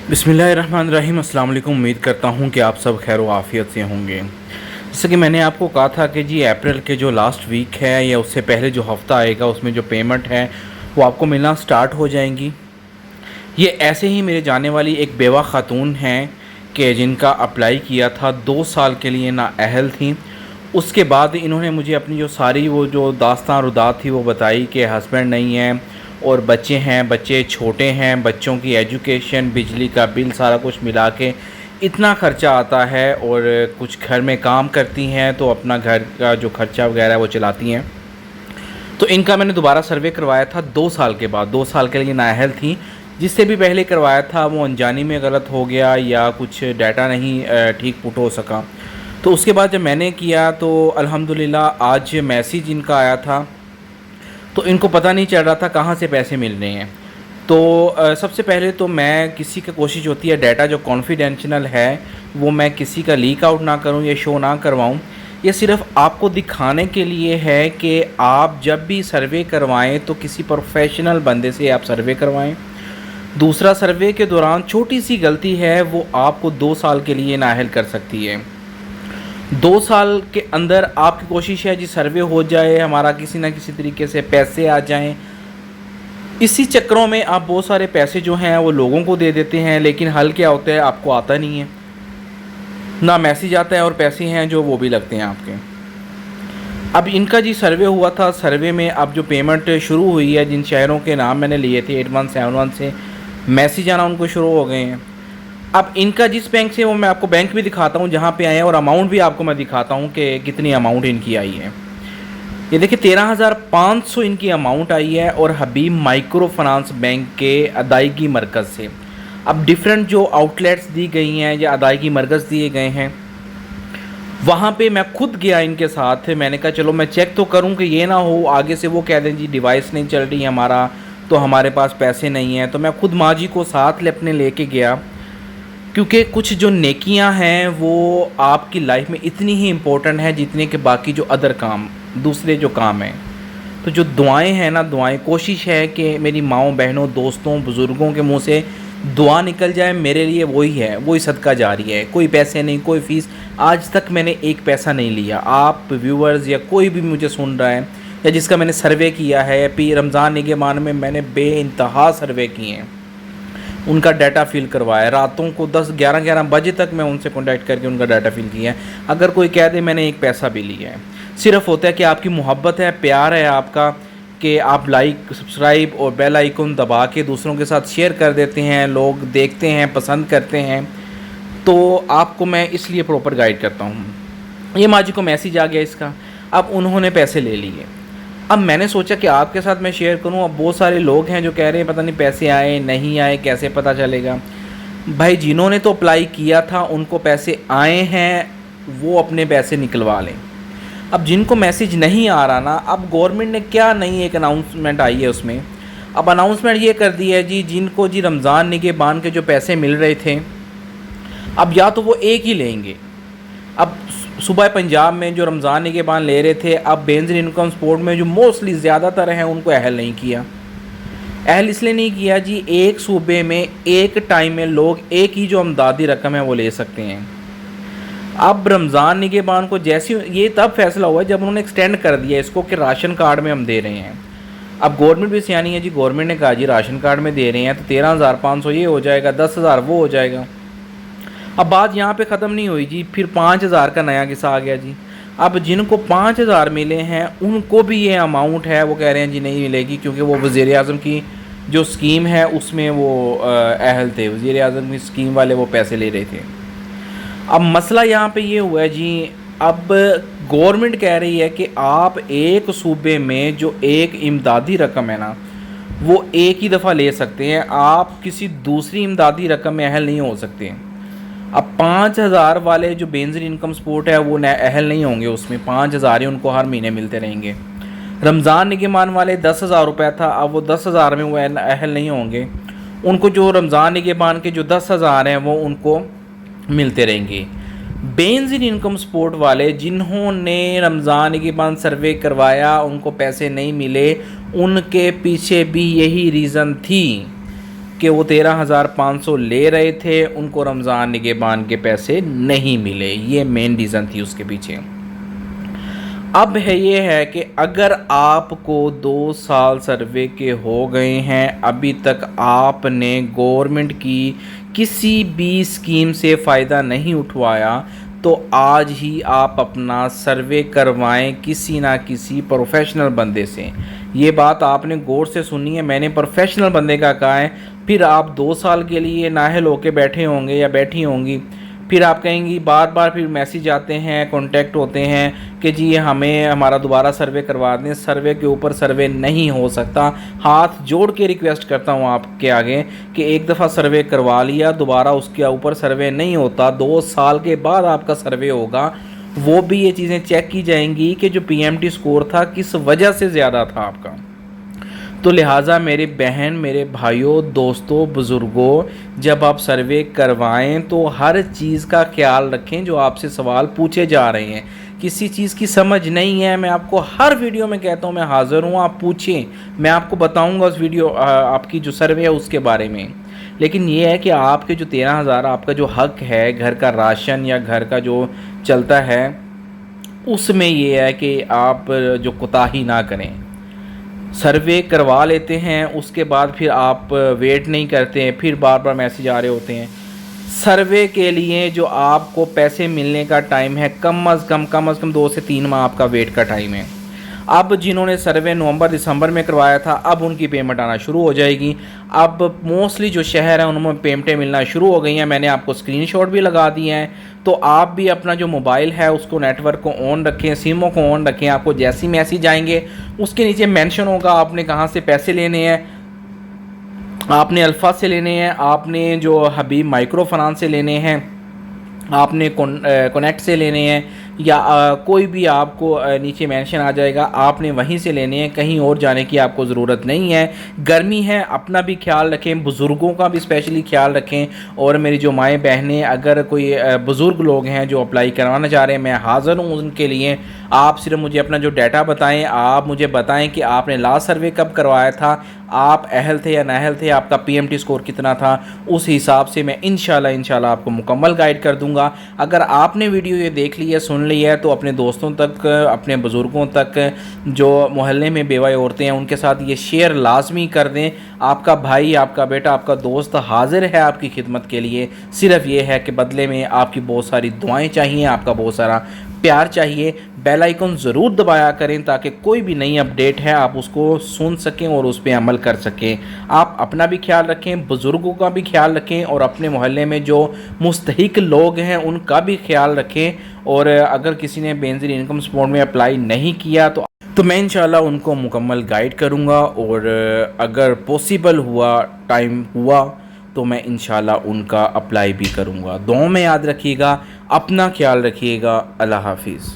بسم اللہ الرحمن الرحیم۔ السلام علیکم۔ امید کرتا ہوں کہ آپ سب خیر و عافیت سے ہوں گے۔ جیسا کہ میں نے آپ کو کہا تھا کہ جی اپریل کے جو لاسٹ ویک ہے یا اس سے پہلے جو ہفتہ آئے گا اس میں جو پیمنٹ ہے وہ آپ کو ملنا سٹارٹ ہو جائیں گی۔ یہ ایسے ہی میرے جانے والی ایک بیوہ خاتون ہیں کہ جن کا اپلائی کیا تھا 2 سال کے لیے نااہل تھیں۔ اس کے بعد انہوں نے مجھے اپنی جو ساری وہ جو داستان ردات تھی وہ بتائی کہ ہسبینڈ نہیں ہے اور بچے ہیں، بچے چھوٹے ہیں، بچوں کی ایجوکیشن، بجلی کا بل، سارا کچھ ملا کے اتنا خرچہ آتا ہے، اور کچھ گھر میں کام کرتی ہیں تو اپنا گھر کا جو خرچہ وغیرہ ہے وہ چلاتی ہیں۔ تو ان کا میں نے دوبارہ سروے کروایا تھا 2 سال کے بعد۔ 2 سال کے لیے نااہل تھیں، جس سے بھی پہلے کروایا تھا وہ انجانی میں غلط ہو گیا یا کچھ ڈیٹا نہیں ٹھیک پٹ ہو سکا۔ تو اس کے بعد جب میں نے کیا تو الحمدللہ آج میسیج ان کا آیا تھا، تو ان کو پتہ نہیں چل رہا تھا کہاں سے پیسے مل رہے ہیں۔ تو سب سے پہلے تو میں کسی کی کوشش ہوتی ہے ڈیٹا جو کانفیڈینشیل ہے وہ میں کسی کا لیک آؤٹ نہ کروں یا شو نہ کرواؤں۔ یہ صرف آپ کو دکھانے کے لیے ہے کہ آپ جب بھی سروے کروائیں تو کسی پروفیشنل بندے سے آپ سروے کروائیں۔ دوسرا، سروے کے دوران چھوٹی سی غلطی ہے وہ آپ کو 2 سال کے لیے نااہل کر سکتی ہے۔ 2 سال کے اندر آپ کی کوشش ہے جی سروے ہو جائے، ہمارا کسی نہ کسی طریقے سے پیسے آ جائیں۔ اسی چکروں میں آپ بہت سارے پیسے جو ہیں وہ لوگوں کو دے دیتے ہیں، لیکن حل کیا ہوتا ہے آپ کو آتا نہیں ہے، نہ میسیج آتا ہے اور پیسے ہیں جو وہ بھی لگتے ہیں آپ کے۔ اب ان کا جی سروے ہوا تھا، سروے میں اب جو پیمنٹ شروع ہوئی ہے، جن شہروں کے نام میں نے لیے تھے 8171 سے میسیج آنا ان کو شروع ہو گئے ہیں۔ اب ان کا جس بینک سے وہ میں آپ کو بینک بھی دکھاتا ہوں جہاں پہ آئے ہیں، اور اماؤنٹ بھی آپ کو میں دکھاتا ہوں کہ کتنی اماؤنٹ ان کی آئی ہے۔ یہ دیکھیں 13,500 ان کی اماؤنٹ آئی ہے، اور حبیب مائکرو فنانس بینک کے ادائیگی مرکز سے۔ اب ڈیفرنٹ جو آؤٹ لیٹس دی گئی ہیں یا ادائیگی مرکز دیے گئے ہیں، وہاں پہ میں خود گیا ان کے ساتھ۔ میں نے کہا چلو میں چیک تو کروں کہ یہ نہ ہو آگے سے وہ کہہ دیں جی ڈیوائس نہیں چل رہی ہمارا تو ہمارے پاس پیسے نہیں ہیں۔ تو میں خود ماں جی کو ساتھ اپنے لے کے گیا، کیونکہ کچھ جو نیکیاں ہیں وہ آپ کی لائف میں اتنی ہی امپورٹنٹ ہیں جتنے کہ باقی جو ادر کام، دوسرے جو کام ہیں۔ تو جو دعائیں ہیں نا، دعائیں، کوشش ہے کہ میری ماؤں، بہنوں، دوستوں، بزرگوں کے منہ سے دعا نکل جائے، میرے لیے وہی ہے، وہی صدقہ جاری ہے۔ کوئی پیسے نہیں، کوئی فیس، آج تک میں نے ایک پیسہ نہیں لیا۔ آپ ویورز یا کوئی بھی مجھے سن رہا ہے یا جس کا میں نے سروے کیا ہے، پی رمضان نگہبان میں میں نے بے انتہا سروے کیے ہیں، ان کا ڈیٹا فل کروایا، راتوں کو 10-11 بجے تک میں ان سے کانٹیکٹ کر کے ان کا ڈیٹا فل کیا ہے۔ اگر کوئی کہہ دے میں نے ایک پیسہ بھی لیا ہے، صرف ہوتا ہے کہ آپ کی محبت ہے، پیار ہے آپ کا، کہ آپ لائک، سبسکرائب اور بیل آئیکن دبا کے دوسروں کے ساتھ شیئر کر دیتے ہیں، لوگ دیکھتے ہیں، پسند کرتے ہیں، تو آپ کو میں اس لیے پراپر گائیڈ کرتا ہوں۔ یہ ماں جی کو میسیج آ گیا اس کا، اب انہوں نے پیسے لے لیے۔ اب میں نے سوچا کہ آپ کے ساتھ میں شیئر کروں۔ اب بہت سارے لوگ ہیں جو کہہ رہے ہیں پتہ نہیں پیسے آئے نہیں آئے، کیسے پتہ چلے گا؟ بھائی جنہوں نے تو اپلائی کیا تھا ان کو پیسے آئے ہیں، وہ اپنے پیسے نکلوا لیں۔ اب جن کو میسیج نہیں آ رہا نا، اب گورنمنٹ نے کیا نئی ایک اناؤنسمنٹ آئی ہے اس میں، اب اناؤنسمنٹ یہ کر دی ہے جی جن کو جی رمضان نگہبان کے جو پیسے مل رہے تھے، اب یا تو وہ ایک ہی لیں گے۔ اب صوبہ پنجاب میں جو رمضان نگہبان لے رہے تھے، اب بینظیر انکم سپورٹ میں جو موسٹلی زیادہ تر ہیں ان کو اہل نہیں کیا۔ اہل اس لیے نہیں کیا جی ایک صوبے میں ایک ٹائم میں لوگ ایک ہی جو امدادی رقم ہے وہ لے سکتے ہیں۔ اب رمضان نگہبان کو جیسی یہ تب فیصلہ ہوا جب انہوں نے ایکسٹینڈ کر دیا اس کو کہ راشن کارڈ میں ہم دے رہے ہیں۔ اب گورنمنٹ بھی سیانی ہے جی، گورنمنٹ نے کہا جی راشن کارڈ میں دے رہے ہیں تو 13,500 یہ ہو جائے گا، 10,000 وہ ہو جائے گا۔ اب بات یہاں پہ ختم نہیں ہوئی جی، پھر 5,000 کا نیا قصہ آ گیا جی۔ اب جن کو 5,000 ملے ہیں ان کو بھی یہ اماؤنٹ ہے، وہ کہہ رہے ہیں جی نہیں ملے گی، کیونکہ وہ وزیر اعظم کی جو اسکیم ہے اس میں وہ اہل تھے، وزیر اعظم کی اسکیم والے وہ پیسے لے رہے تھے۔ اب مسئلہ یہاں پہ یہ ہوا ہے جی، اب گورنمنٹ کہہ رہی ہے کہ آپ ایک صوبے میں جو ایک امدادی رقم ہے نا وہ ایک ہی دفعہ لے سکتے ہیں، آپ کسی دوسری امدادی رقم میں اہل نہیں ہو سکتے۔ اب 5,000 والے جو بینظیر انکم سپورٹ ہے وہ اہل نہیں ہوں گے، اس میں 5,000 ہی ان کو ہر مہینے ملتے رہیں گے۔ رمضان نگہبان والے 10,000 روپے تھا، اب وہ 10,000 میں وہ اہل نہیں ہوں گے، ان کو جو رمضان نگہبان کے جو 10,000 ہیں وہ ان کو ملتے رہیں گے۔ بینظیر انکم سپورٹ والے جنہوں نے رمضان نگہبان سروے کروایا ان کو پیسے نہیں ملے، ان کے پیچھے بھی یہی ریزن تھی کہ وہ 13,500 لے رہے تھے، ان کو رمضان نگہبان کے پیسے نہیں ملے. یہ مین ریزن تھی اس کے پیچھے. اب یہ ہے کہ اگر آپ کو 2 سال سروے کے ہو گئے ہیں، ابھی تک آپ نے گورنمنٹ کی کسی بھی اسکیم سے فائدہ نہیں اٹھوایا، تو آج ہی آپ اپنا سروے کروائیں کسی نہ کسی پروفیشنل بندے سے. یہ بات آپ نے غور سے سنی ہے، میں نے پروفیشنل بندے کا کہا ہے. پھر آپ 2 سال کے لیے نااہل ہو کے بیٹھے ہوں گے یا بیٹھی ہوں گی، پھر آپ کہیں گی بار بار پھر میسیج آتے ہیں، کانٹیکٹ ہوتے ہیں کہ جی ہمیں ہمارا دوبارہ سروے کروا دیں. سروے کے اوپر سروے نہیں ہو سکتا. ہاتھ جوڑ کے ریکویسٹ کرتا ہوں آپ کے آگے کہ ایک دفعہ سروے کروا لیا، دوبارہ اس کے اوپر سروے نہیں ہوتا. 2 سال کے بعد آپ کا سروے ہوگا، وہ بھی یہ چیزیں چیک کی جائیں گی کہ جو پی ایم ٹی اسکور تھا کس وجہ سے زیادہ تھا آپ کا. تو لہٰذا میرے بہن، میرے بھائیوں، دوستوں، بزرگوں، جب آپ سروے کروائیں تو ہر چیز کا خیال رکھیں جو آپ سے سوال پوچھے جا رہے ہیں. کسی چیز کی سمجھ نہیں ہے، میں آپ کو ہر ویڈیو میں کہتا ہوں میں حاضر ہوں، آپ پوچھیں، میں آپ کو بتاؤں گا اس ویڈیو آپ کی جو سروے ہے اس کے بارے میں. لیکن یہ ہے کہ آپ کے جو 13,000 آپ کا جو حق ہے گھر کا راشن یا گھر کا جو چلتا ہے، اس میں یہ ہے کہ آپ جو کوتاہی نہ کریں. سروے کروا لیتے ہیں، اس کے بعد پھر آپ ویٹ نہیں کرتے ہیں، پھر بار بار میسیج آ رہے ہوتے ہیں. سروے کے لیے جو آپ کو پیسے ملنے کا ٹائم ہے کم از کم 2 سے 3 ماہ آپ کا ویٹ کا ٹائم ہے. اب جنہوں نے سروے نومبر دسمبر میں کروایا تھا، اب ان کی پیمنٹ آنا شروع ہو جائے گی. اب موسٹلی جو شہر ہیں ان میں پیمنٹیں ملنا شروع ہو گئی ہیں. میں نے آپ کو اسکرین شاٹ بھی لگا دی ہیں. تو آپ بھی اپنا جو موبائل ہے اس کو نیٹ ورک کو آن رکھیں، سموں کو آن رکھیں. آپ کو جیسی میسیج آئیں گے اس کے نیچے مینشن ہوگا آپ نے کہاں سے پیسے لینے ہیں. آپ نے الفا سے لینے ہیں، آپ نے جو حبیب مائکرو فنانس سے لینے ہیں، آپ نے کنیکٹ سے لینے ہیں، یا کوئی بھی آپ کو نیچے مینشن آ جائے گا، آپ نے وہیں سے لینے ہیں. کہیں اور جانے کی آپ کو ضرورت نہیں ہے. گرمی ہے، اپنا بھی خیال رکھیں، بزرگوں کا بھی اسپیشلی خیال رکھیں. اور میری جو مائیں بہنیں، اگر کوئی بزرگ لوگ ہیں جو اپلائی کروانا چاہ رہے ہیں، میں حاضر ہوں ان کے لیے. آپ صرف مجھے اپنا جو ڈیٹا بتائیں، آپ مجھے بتائیں کہ آپ نے لاسٹ سروے کب کروایا تھا، آپ اہل تھے یا نااہل تھے، آپ کا پی ایم ٹی اسکور کتنا تھا. اس حساب سے میں انشاءاللہ آپ کو مکمل گائیڈ کر دوں گا. اگر آپ نے ویڈیو یہ دیکھ لی ہے، سن لی ہے، تو اپنے دوستوں تک، اپنے بزرگوں تک، جو محلے میں بیوہ عورتیں ہیں ان کے ساتھ یہ شیئر لازمی کر دیں. آپ کا بھائی، آپ کا بیٹا، آپ کا دوست حاضر ہے آپ کی خدمت کے لیے. صرف یہ ہے کہ بدلے میں آپ کی بہت ساری دعائیں چاہیے، آپ کا بہت سارا پیار چاہیے. بیل آئیکن ضرور دبایا کریں تاکہ کوئی بھی نئی اپڈیٹ ہے آپ اس کو سن سکیں اور اس پہ عمل کر سکیں. آپ اپنا بھی خیال رکھیں، بزرگوں کا بھی خیال رکھیں، اور اپنے محلے میں جو مستحق لوگ ہیں ان کا بھی خیال رکھیں. اور اگر کسی نے بینظیر انکم سپورٹ میں اپلائی نہیں کیا تو میں انشاءاللہ ان کو مکمل گائیڈ کروں گا. اور اگر پاسبل ہوا، ٹائم ہوا، تو میں انشاءاللہ ان کا اپلائی بھی کروں گا. دعاؤں میں یاد رکھیے گا، اپنا خیال رکھیے گا. اللہ حافظ.